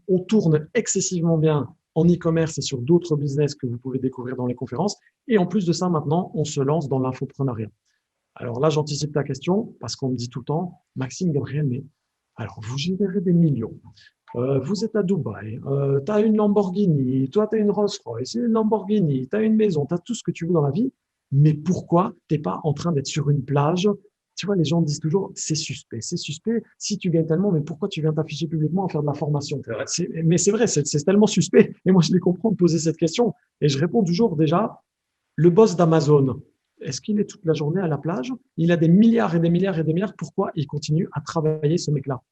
On tourne excessivement bien en e-commerce et sur d'autres business que vous pouvez découvrir dans les conférences. Et en plus de ça, maintenant, on se lance dans l'infoprenariat. Alors là, j'anticipe ta question parce qu'on me dit tout le temps, Maxime Gabriel, mais alors vous générez des millions. Vous êtes à Dubaï, tu as une Lamborghini, toi tu as une Rolls-Royce, une Lamborghini, tu as une maison, tu as tout ce que tu veux dans la vie, mais pourquoi tu n'es pas en train d'être sur une plage? Tu vois, les gens disent toujours, c'est suspect, c'est suspect. Si tu gagnes tellement, mais pourquoi tu viens t'afficher publiquement à faire de la formation? Mais c'est vrai, c'est tellement suspect. Et moi, je les comprends de poser cette question. Et je réponds toujours déjà, le boss d'Amazon, est-ce qu'il est toute la journée à la plage? Il a des milliards et des milliards et des milliards. Pourquoi il continue à travailler ce mec-là?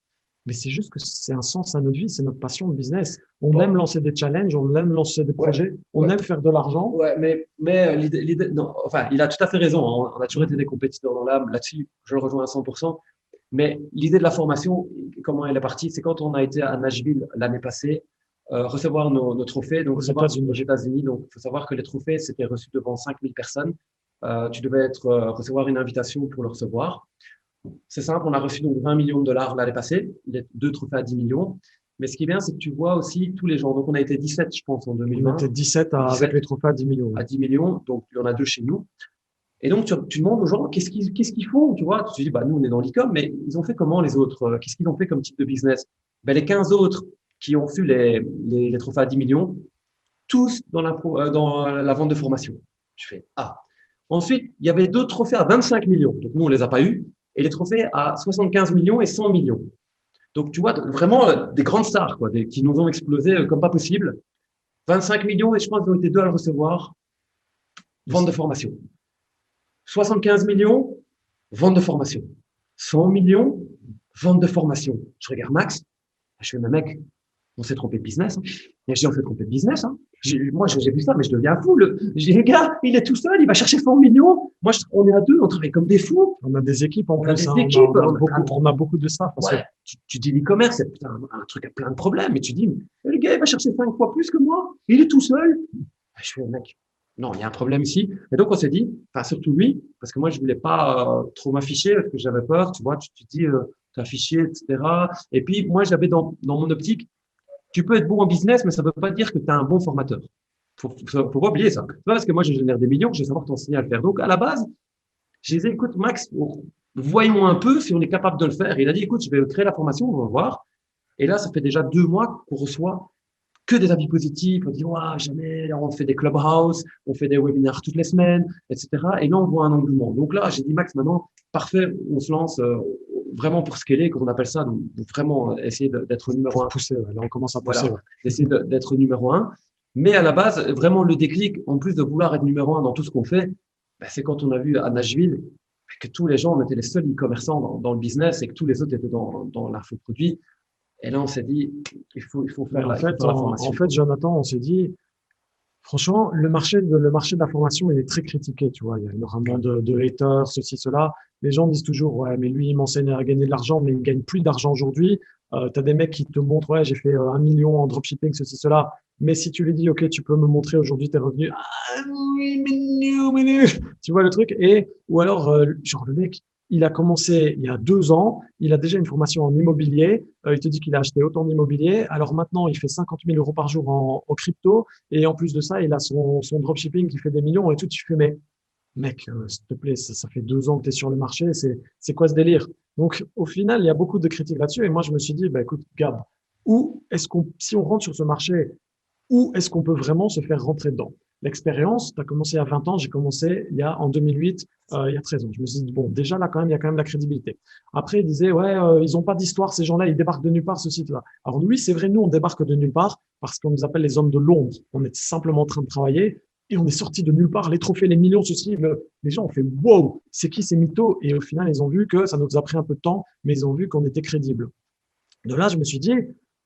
Mais c'est juste que c'est un sens à notre vie, c'est notre passion de business. On aime Bon, lancer des challenges, on aime lancer des ouais, projets, on ouais, aime faire de l'argent. ouais, mais non, enfin, il a tout à fait raison, hein. On a toujours été des compétiteurs dans l'âme. Là-dessus, je le rejoins à 100%. Mais l'idée de la formation, comment elle est partie, c'est quand on a été à Nashville l'année passée, recevoir nos trophées, donc Aux recevoir aux États-Unis. États-Unis. Donc, il faut savoir que les trophées, c'était reçu devant 5000 personnes. Tu devais recevoir une invitation pour le recevoir. C'est simple, on a reçu donc 20 millions de dollars l'année passée, les deux trophées à 10 millions. Mais ce qui est bien, c'est que tu vois aussi tous les gens. Donc, on a été 17, je pense, en On était 2020. 17 avec 17 les trophées à 10 millions. à 10 millions, donc il y en a deux chez nous. Et donc, tu demandes aux gens, qu'est-ce qu'ils font, tu vois? Tu dis, bah, nous, on est dans l'e-com, mais ils ont fait comment, les autres? Qu'est-ce qu'ils ont fait comme type de business? Ben, les 15 autres qui ont reçu les trophées à 10 millions, tous dans la vente de formation. Je fais, ah. Ensuite, il y avait d'autres trophées à 25 millions. Donc, nous, on les a pas eus. Et les trophées à 75 millions et 100 millions. Donc, tu vois, vraiment des grandes stars, quoi, qui nous ont explosé comme pas possible. 25 millions, et je pense qu'ils ont été deux à le recevoir. Vente de formation. 75 millions, vente de formation. 100 millions, vente de formation. Je regarde Max, je fais, mais mec, on s'est trompé de business. Hein. Et je dis, on s'est trompé de business. Hein. Moi, j'ai vu ça, mais je deviens fou. Je dis, les gars, il est tout seul, il va chercher 100 millions. Moi, on est à deux, on travaille comme des fous. On a des équipes en On a plus, des hein, équipes, on a on a plein beaucoup, de... on a beaucoup de ça parce que Ouais, tu dis l'e-commerce, c'est putain, un truc à plein de problèmes. Et tu dis, mais le gars, il va chercher 5 fois plus que moi. Il est tout seul. Je fais, mec, non, il y a un problème ici. Et donc, on s'est dit, enfin, surtout lui, parce que moi, je voulais pas trop m'afficher, parce que j'avais peur, tu vois, tu te dis, t'afficher, etc. Et puis, moi, j'avais dans mon optique, tu peux être bon en business, mais ça veut pas dire que tu es un bon formateur. Faut pas oublier ça. C'est pas parce que moi, je génère des millions que je vais savoir t'enseigner à le faire. Donc, à la base, j'ai dit, écoute, Max, voyons un peu si on est capable de le faire. Et il a dit, écoute, je vais créer la formation, on va voir. Et là, ça fait déjà 2 mois qu'on reçoit que des avis positifs. On dit, ouais, jamais, là, on fait des clubhouse, on fait des webinaires toutes les semaines, etc. Et là, on voit un engouement. Donc là, j'ai dit, Max, maintenant, parfait, on se lance vraiment pour scaler, comme on appelle ça, donc vraiment essayer d'être numéro pour un. pousser, ouais, là on commence à pousser. Voilà, Ouais. d'essayer d'être numéro un. Mais à la base, vraiment, le déclic, en plus de vouloir être numéro un dans tout ce qu'on fait, ben, c'est quand on a vu à Nashville que tous les gens, on était les seuls e-commerçants dans le business et que tous les autres étaient dans l'infoproduit. Et là, on s'est dit, Mais il faut faire la en formation, fait, quoi. Jonathan, on s'est dit, franchement, le marché de la formation, il est très critiqué, tu vois. Il y a énormément Ouais. de haters, ceci, cela. Les gens disent toujours, ouais, mais lui, il m'enseigne à gagner de l'argent, mais il gagne plus d'argent aujourd'hui. Tu as des mecs qui te montrent, ouais, j'ai fait 1 million en dropshipping, ceci, cela. Mais si tu lui dis, OK, tu peux me montrer aujourd'hui tes revenus, ah oui, mais tu vois le truc. Et, ou alors, genre, le mec, il a commencé il y a 2 ans, il a déjà une formation en immobilier, il te dit qu'il a acheté autant d'immobilier, alors maintenant, il fait 50 000 euros par jour en crypto, et en plus de ça, il a son dropshipping qui fait des millions et tout. Tu fais, mais mec, s'il te plaît, ça fait 2 ans que tu es sur le marché, c'est quoi ce délire? Donc, au final, il y a beaucoup de critiques là-dessus. Et moi, je me suis dit, bah, écoute, Gab, si on rentre sur ce marché, où est-ce qu'on peut vraiment se faire rentrer dedans? L'expérience, tu as commencé à 20 ans, j'ai commencé en 2008, il y a 13 ans. Je me suis dit, bon, déjà là, quand même, il y a quand même la crédibilité. Après, ils disaient, ouais, ils n'ont pas d'histoire, ces gens-là, ils débarquent de nulle part, ce site-là. Alors oui, c'est vrai, nous, on débarque de nulle part parce qu'on nous appelle les hommes de l'ombre. On est simplement en train de travailler et on est sorti de nulle part, les trophées, les millions, ceci. Les gens ont fait, wow, c'est qui ces mythos? Et au final, ils ont vu que ça nous a pris un peu de temps, mais ils ont vu qu'on était crédible. De là, je me suis dit,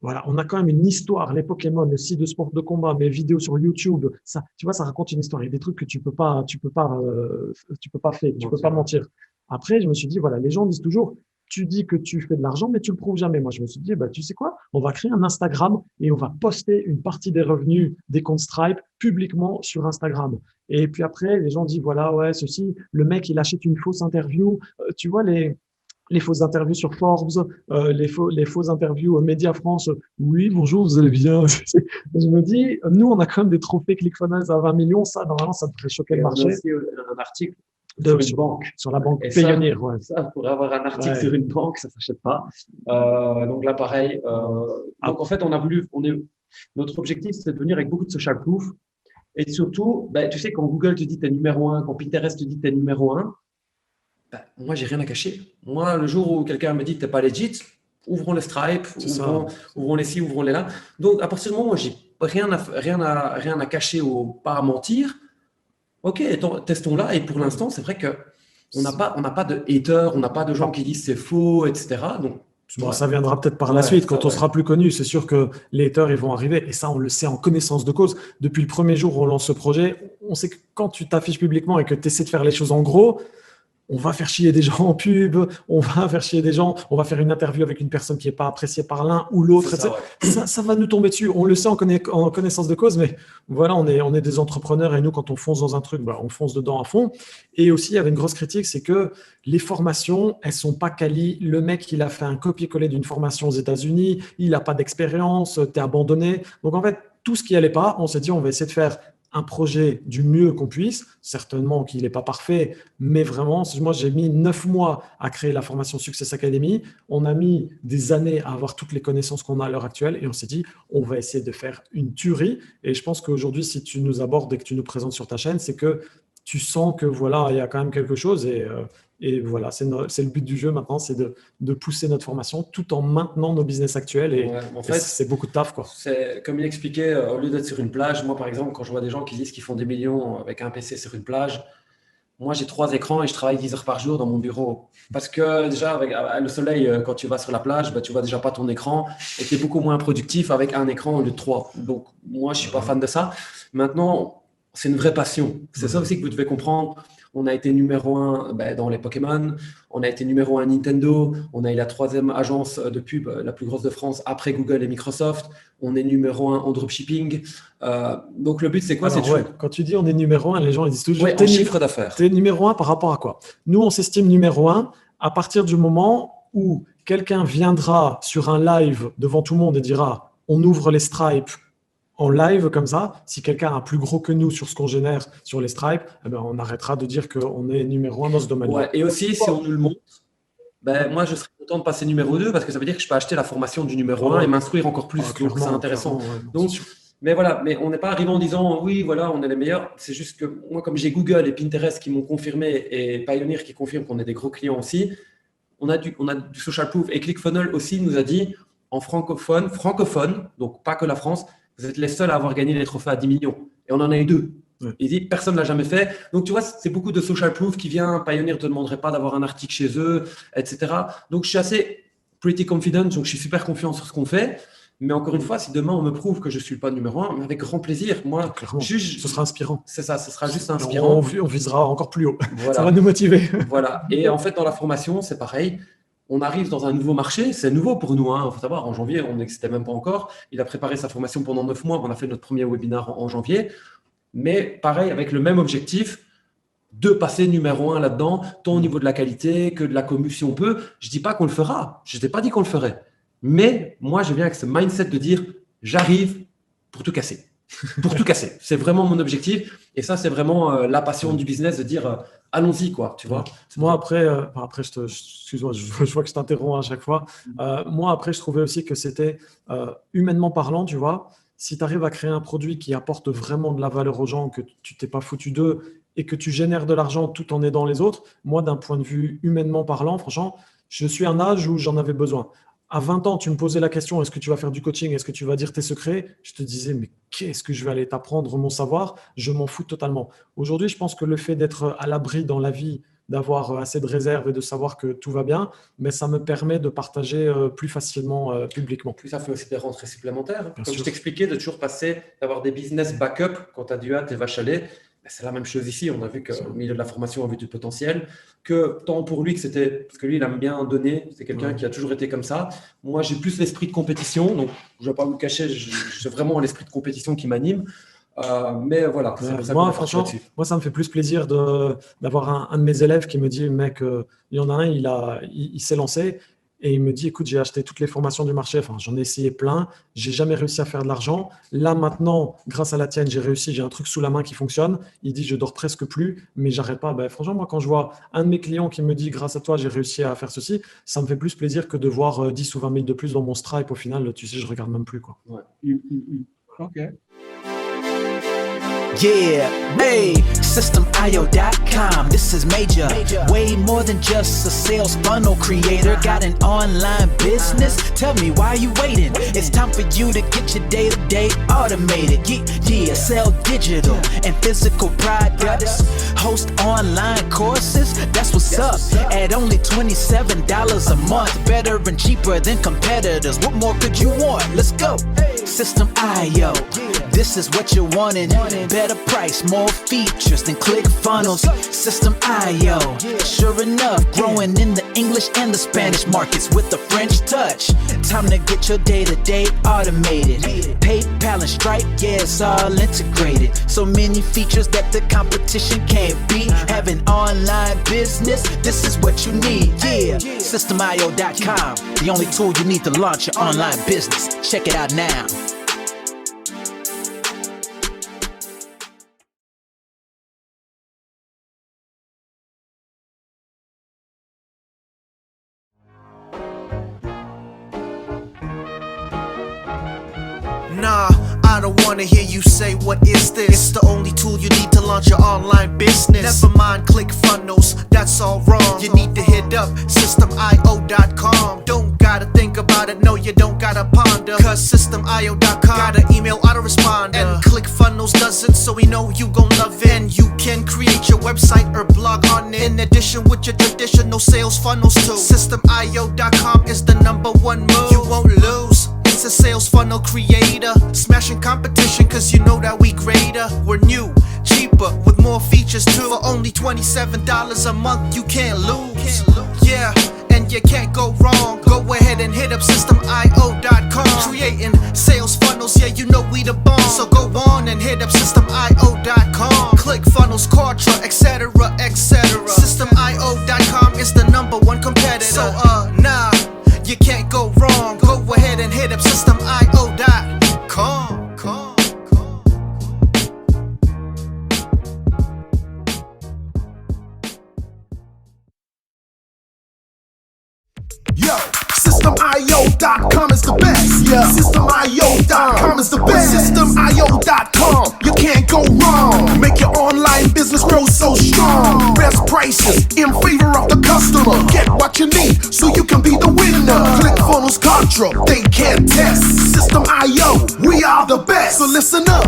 voilà, on a quand même une histoire, les Pokémon, le site de sport de combat, mes vidéos sur YouTube, ça, tu vois, ça raconte une histoire. Il y a des trucs que tu peux pas faire, tu peux pas Mentir. mentir. Après, je me suis dit, voilà, les gens disent toujours, tu dis que tu fais de l'argent, mais tu le prouves jamais. Moi, je me suis dit, bah, tu sais quoi, on va créer un Instagram et on va poster une partie des revenus des comptes Stripe publiquement sur Instagram. Et puis après, les gens disent, voilà, ouais, ceci, le mec, il achète une fausse interview. Tu vois, les fausses interviews sur Forbes, les fausses interviews aux Média France. Oui, bonjour, vous allez bien. Je me dis, nous, on a quand même des trophées ClickFunnels à 20 millions. Ça, normalement, ça devrait choquer Et le on a marché aussi un article sur une sur, banque. sur la banque Et Payoneer. Ouais. ça, pour avoir un article Ouais. sur une banque, ça s'achète pas. Donc là, pareil. Ah, Donc en fait, notre objectif, c'est de venir avec beaucoup de social proof. Et surtout, ben, tu sais, quand Google te dit t'es numéro un, quand Pinterest te dit t'es numéro un, ben, moi, j'ai rien à cacher. Moi, le jour où quelqu'un me dit que t'es pas legit, ouvrons les Stripe, c'est ça. ouvrons les ci, ouvrons les là. Donc, à partir du moment où j'ai rien à cacher ou pas à mentir, ok, testons-là. Et pour l'instant, c'est vrai que on n'a pas de haters, on n'a pas de gens qui disent c'est faux, etc. Donc, tu Bon, vois, ça viendra peut-être par la ouais, suite, ça, quand on ouais. sera plus connu. C'est sûr que les haters, ils vont arriver. Et ça, on le sait en connaissance de cause. Depuis le premier jour où on lance ce projet, on sait que quand tu t'affiches publiquement et que tu essaies de faire les choses en gros, on va faire chier des gens en pub, on va faire chier des gens, on va faire une interview avec une personne qui n'est pas appréciée par l'un ou C'est l'autre, ça, etc. ouais. Ça va nous tomber dessus. On le sait en connaissance de cause, mais voilà, on est des entrepreneurs et nous, quand on fonce dans un truc, bah, on fonce dedans à fond. Et aussi, il y avait une grosse critique, c'est que les formations, elles sont pas quali. Le mec, il a fait un copier-coller d'une formation aux États-Unis, il n'a pas d'expérience, t'es abandonné. Donc en fait, tout ce qui allait pas, on s'est dit, on va essayer de faire un projet du mieux qu'on puisse. Certainement qu'il n'est pas parfait, mais vraiment, moi, j'ai mis 9 mois à créer la formation Success Academy. On a mis des années à avoir toutes les connaissances qu'on a à l'heure actuelle et on s'est dit, on va essayer de faire une tuerie. Et je pense qu'aujourd'hui, si tu nous abordes et que tu nous présentes sur ta chaîne, c'est que tu sens que voilà, il y a quand même quelque chose et voilà, c'est le but du jeu maintenant, c'est de pousser notre formation tout en maintenant nos business actuels Ouais. En et fait, c'est beaucoup de taf, quoi. c'est comme il expliquait, au lieu d'être sur une plage, moi par exemple, quand je vois des gens qui disent qu'ils font des millions avec un PC sur une plage, moi j'ai 3 écrans et je travaille 10 heures par jour dans mon bureau. Parce que déjà, avec le soleil, quand tu vas sur la plage, bah, tu vois déjà pas ton écran et tu es beaucoup moins productif avec un écran au lieu de trois. Donc moi, je suis pas fan de ça. Maintenant, c'est une vraie passion. C'est ça aussi que vous devez comprendre. On a été numéro un ben, dans les Pokémon, on a été numéro un Nintendo, on a eu la troisième agence de pub la plus grosse de France après Google et Microsoft, on est numéro un en dropshipping. Donc le but c'est quoi? C'est Alors ouais, toujours... quand tu dis on est numéro un, les gens ils disent Oui, toujours en chiffre d'affaires. t'es numéro un par rapport à quoi? Nous, on s'estime numéro un à partir du moment où quelqu'un viendra sur un live devant tout le monde et dira on ouvre les stripes en live comme ça. Si quelqu'un a plus gros que nous sur ce qu'on génère sur les stripes, eh ben, on arrêtera de dire qu'on est numéro un dans ce domaine-là. Ouais. Et aussi, si on nous le montre, ben, moi je serais content de passer numéro 2 parce que ça veut dire que je peux acheter la formation du numéro un et m'instruire encore Ah, plus. Donc c'est clairement, intéressant. clairement, ouais, non, c'est Donc, sûr. mais voilà, mais on n'est pas arrivé en disant oui, voilà, on est les meilleurs. C'est juste que moi, comme j'ai Google et Pinterest qui m'ont confirmé et Pioneer qui confirme qu'on est des gros clients aussi, on a du social proof. Et ClickFunnels aussi nous a dit en francophone, donc pas que la France, vous êtes les seuls à avoir gagné les trophées à 10 millions. Et on en a eu deux. Ouais. Il dit personne ne l'a jamais fait. Donc tu vois, c'est beaucoup de social proof qui vient. Pioneer ne te demanderait pas d'avoir un article chez eux, etc. Donc je suis assez pretty confident, donc je suis super confiant sur ce qu'on fait. Mais encore une fois, si demain on me prouve que je ne suis pas numéro un, avec grand plaisir. Moi, Clairement, ce sera inspirant. c'est ça, ce sera juste On, inspirant. on visera encore plus haut. Voilà. Ça va nous motiver. Voilà. Et en fait, dans la formation, c'est pareil. On arrive dans un nouveau marché, c'est nouveau pour nous. Il faut savoir, en janvier, on n'existait même pas encore. Il a préparé sa formation pendant 9 mois. On a fait notre premier webinaire en janvier. Mais pareil, avec le même objectif de passer numéro un là-dedans, tant au niveau de la qualité que de la commu, si on peut. Je ne dis pas qu'on le fera. Je ne t'ai pas dit qu'on le ferait. Mais moi, je viens avec ce mindset de dire, j'arrive pour tout casser. Pour tout casser. C'est vraiment mon objectif. Et ça, c'est vraiment la passion du business de dire allons-y, quoi. Tu vois. Moi, après, excuse-moi, je vois que je t'interromps à chaque fois. Moi, après, je trouvais aussi que c'était humainement parlant, tu vois. Si tu arrives à créer un produit qui apporte vraiment de la valeur aux gens, que tu t'es pas foutu d'eux et que tu génères de l'argent tout en aidant les autres, moi, d'un point de vue humainement parlant, franchement, je suis à un âge où j'en avais besoin. À 20 ans, tu me posais la question, est-ce que tu vas faire du coaching? Est-ce que tu vas dire tes secrets? Je te disais, mais qu'est-ce que je vais aller t'apprendre mon savoir? Je m'en fous totalement. Aujourd'hui, je pense que le fait d'être à l'abri dans la vie, d'avoir assez de réserve et de savoir que tout va bien, mais ça me permet de partager plus facilement publiquement. Puis ça fait aussi des rentrées supplémentaires. Bien Comme sûr. je t'expliquais, de toujours passer, d'avoir des business backup quand tu as du hâte et vaches à lait. Ben, c'est la même chose ici. On a vu qu'au milieu de la formation, on a vu du potentiel. Que tant pour lui que c'était, parce que lui, il aime bien donner. C'est quelqu'un qui a toujours été comme ça. Moi, j'ai plus l'esprit de compétition. Donc, je ne vais pas vous le cacher, j'ai vraiment l'esprit de compétition qui m'anime. Mais voilà, c'est pour ça qu'on Moi, est parti franchement, là-dessus. moi, ça me fait plus plaisir d'avoir un de mes élèves qui me dit, mec, il y en a un, il s'est lancé et il me dit, écoute, j'ai acheté toutes les formations du marché, enfin, j'en ai essayé plein, j'ai jamais réussi à faire de l'argent. Là, maintenant, grâce à la tienne, j'ai réussi, j'ai un truc sous la main qui fonctionne. Il dit, je dors presque plus, mais j'arrête pas. Ben, franchement, moi, quand je vois un de mes clients qui me dit, grâce à toi, j'ai réussi à faire ceci, ça me fait plus plaisir que de voir 10 ou 20 000 de plus dans mon Stripe. Au final, tu sais, je regarde même plus, quoi. Ouais. Ok. Yeah, hey, systemio.com, this is major. Way more than just a sales funnel creator. Got an online business? Tell me, why are you waiting? It's time for you to get your day-to-day automated. Yeah, sell digital and physical products. Host online courses, that's what's up. At only $27 a month, better and cheaper than competitors. What more could you want? Let's go. System.io, this is what you're wanting. Better price, more features than ClickFunnels. System.io, sure enough, growing in the English and the Spanish markets with the French touch. Time to get your day-to-day automated. PayPal and Stripe, yeah, it's all integrated. So many features that the competition can't beat. Have an online business, this is what you need. Yeah, Systemio.com, the only tool you need to launch your online business. Check it out now. Nah, I don't wanna hear you say what is this. It's the only tool you need to launch your online business. Never mind ClickFunnels, that's all wrong. You need to hit up systemio.com. Don't gotta think about it, no you don't gotta ponder. Cause systemio.com got an email autoresponder. And ClickFunnels does it, so we know you gon' love it. And you can create your website or blog on it, in addition with your traditional sales funnels too. Systemio.com is the #1 move. You won't lose. It's a sales funnel creator, smashing competition cause you know that we greater. We're new, cheaper, with more features too. For only $27 a month, you can't lose. Yeah, and you can't go wrong. Go ahead and hit up systemio.com. Creating sales funnels, yeah, you know we the bomb. So go on and hit up systemio.com. ClickFunnels, Kartra, etc, etc. Systemio.com is the #1 competitor. So nah, you can't go wrong. Go ahead and hit up systemio.com. Yo, Systemio.com is the best. Yeah, Systemio.com is the best. Systemio.com, you can't go wrong. Make your online business grow so strong. Best prices in favor of the customer. Get what you need so you can be the winner. ClickFunnels, Kartra, they can't test. System.io, we are the best. So listen up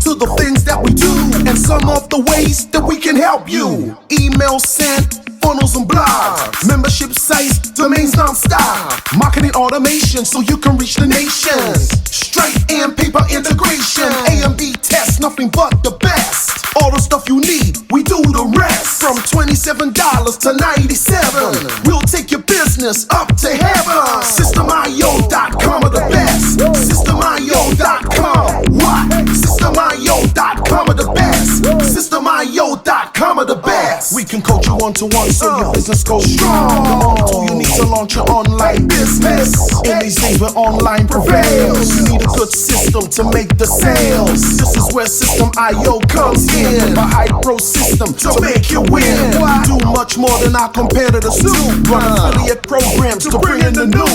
to the things that we do and some of the ways that we can help you. Email sent, funnels and blogs, membership sites, domains non-stop, marketing automation so you can reach the nation. Straight and paper integration, A and B tests, nothing but the best. All the stuff you need, we do the rest. From $27 to $97, we'll take your business up to heaven. Systemio.com are the best. Systemio.com, what? Systemio.com are the best. Systemio.com are the best. We can coach you one-to-one so your business goes strong. The only tool you need to launch your online business. In these days where online prevails, you need a good system to make the sales. This is where System.io comes in. A high-pro system to make you win. We do much more than our competitors do. Run affiliate programs to bring in the new.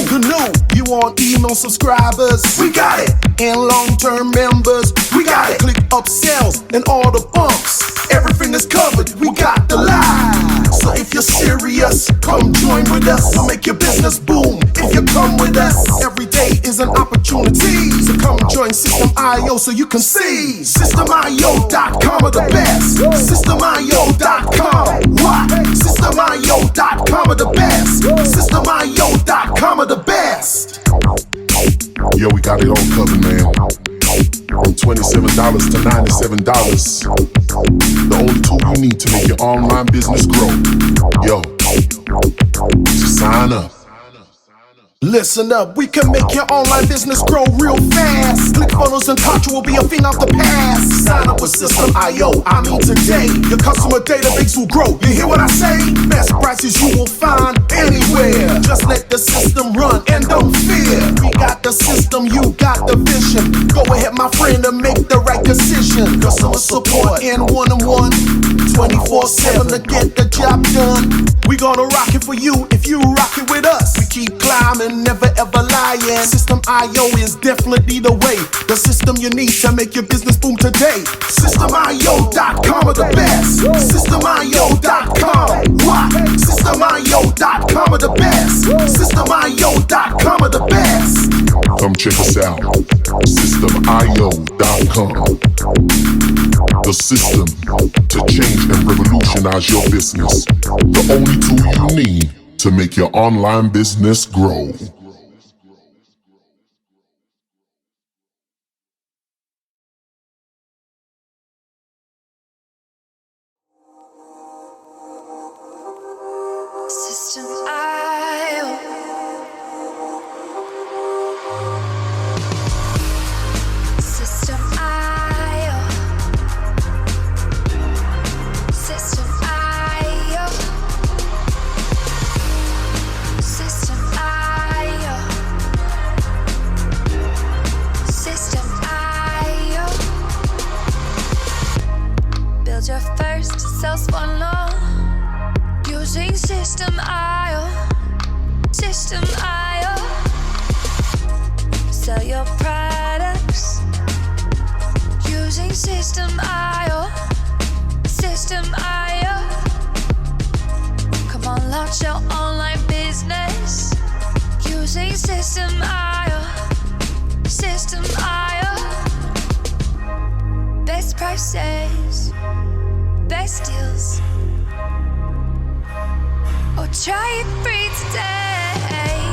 You want email subscribers? We got it. And long-term members? We got it. Click upsells and all the bumps. Everything is covered. We got the line. So if you're serious, come join with us. We'll make your business boom. If you come with us, every day is an opportunity. So come join System.io so you can see. Systemio.com are the best. Systemio.com, what? Systemio.com are the best. Systemio.com are the best. Yo, we got it all covered, man. From $27 to $97. The only tool you need to make your online business grow. Yo, just sign up. Listen up, we can make your online business grow real fast. ClickFunnels funnels and taught you will be a thing of the past. Sign up with System IO, I mean today. Your customer database will grow. You hear what I say? Best prices you will find anywhere. Just let the system run and don't fear. We got the system, you got the vision. Go ahead, my friend, and make the right decision. Customer support in one-on-one, 24/7 to get the job done. We gonna rock it for you if you rock it with us. We keep climbing, never ever lying. System IO is definitely the way. The system you need to make your business boom today. SystemIO.com are the best. SystemIO.com. What? SystemIO.com are the best. SystemIO.com are the best. Come check us out. SystemIO.com. The system to change and revolutionize your business. The only tool you need to make your online business grow. System IO. System IO. System IO. System IO. System IO. Build your first sales funnel using System IO. System IO. Sell your products using System IO. System IO. Come on, launch your online business using System IO. System IO. Best prices, best deals. Or try it free today.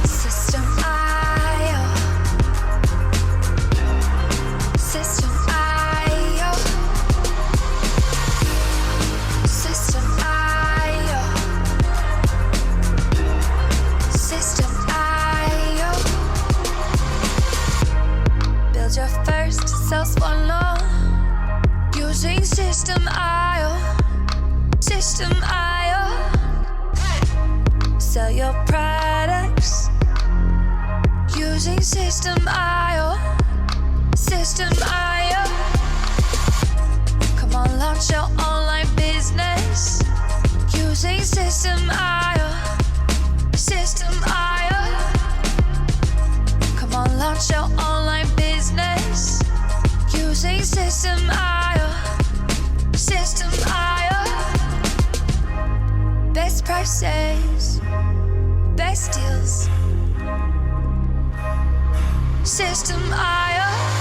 System IO. System IO. System IO. System IO. Build your first sales funnel using System IO. System IO. Sell your products using System IO. System IO. Come on, launch your online business using System IO. System IO. Come on, launch your online business using System IO. System IO. Best prices, best deals. System IO.